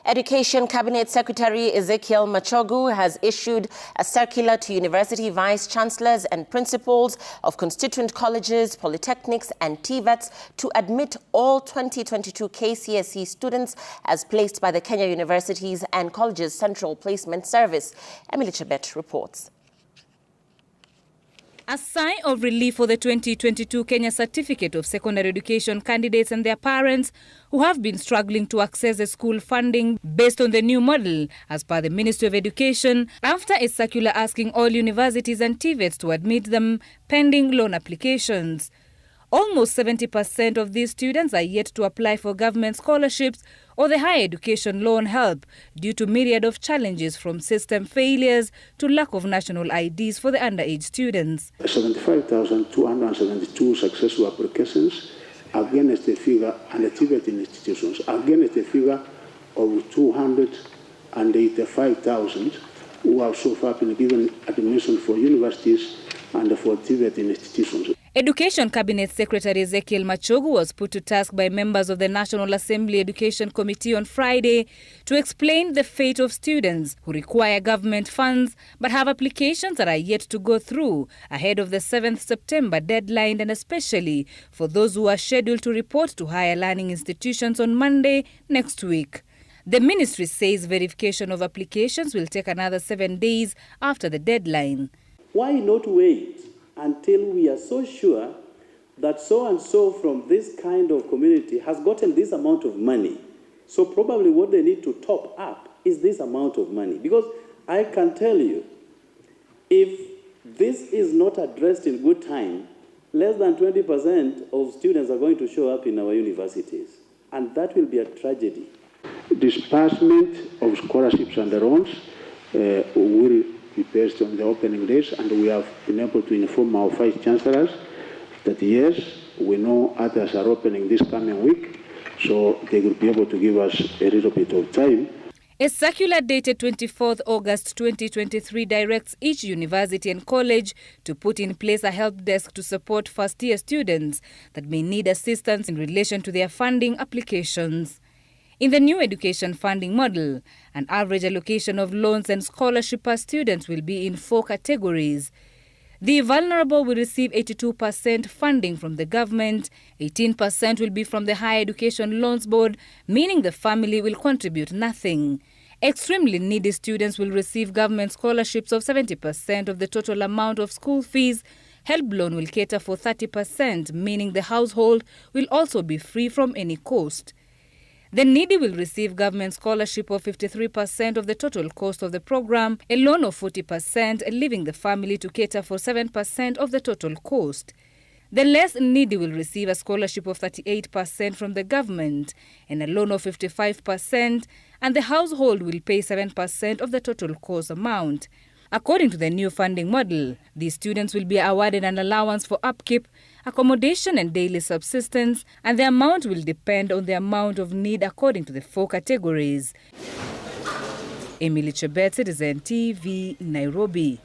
Education Cabinet Secretary Ezekiel Machogu has issued a circular to university vice-chancellors and principals of constituent colleges, polytechnics and TVETs to admit all 2022 KCSE students as placed by the Kenya Universities and Colleges Central Placement Service. Emily Chebet reports. A sigh of relief for the 2022 Kenya Certificate of Secondary Education candidates and their parents who have been struggling to access the school funding based on the new model, as per the Ministry of Education, after a circular asking all universities and TVETs to admit them pending loan applications. Almost 70% of these students are yet to apply for government scholarships or the higher education loan help due to myriad of challenges from system failures to lack of national IDs for the underage students. 75,272 successful applications against the figure, and the TVET institutions against the figure of 285,000 who have so far been given admission for universities and for TVET institutions. Education Cabinet Secretary Ezekiel Machogu was put to task by members of the National Assembly Education Committee on Friday to explain the fate of students who require government funds but have applications that are yet to go through ahead of the 7th September deadline, and especially for those who are scheduled to report to higher learning institutions on Monday next week. The ministry says verification of applications will take another 7 days after the deadline. Why not wait until we are so sure that so-and-so from this kind of community has gotten this amount of money? So probably what they need to top up is this amount of money. Because I can tell you, if this is not addressed in good time, less than 20% of students are going to show up in our universities. And that will be a tragedy. Disbursement of scholarships and loans will be based on the opening days, and we have been able to inform our vice-chancellors that yes, we know others are opening this coming week, so they will be able to give us a little bit of time. A circular dated 24th August 2023 directs each university and college to put in place a help desk to support first-year students that may need assistance in relation to their funding applications. In the new education funding model, an average allocation of loans and scholarship per student will be in 4 categories. The vulnerable will receive 82% funding from the government, 18% will be from the Higher Education Loans Board, meaning the family will contribute nothing. Extremely needy students will receive government scholarships of 70% of the total amount of school fees. Help loan will cater for 30%, meaning the household will also be free from any cost. The needy will receive government scholarship of 53% of the total cost of the program, a loan of 40%, leaving the family to cater for 7% of the total cost. The less needy will receive a scholarship of 38% from the government and a loan of 55%, and the household will pay 7% of the total cost amount. According to the new funding model, these students will be awarded an allowance for upkeep, accommodation and daily subsistence, and the amount will depend on the amount of need according to the 4 categories. Emily Chebet, Citizen TV, Nairobi.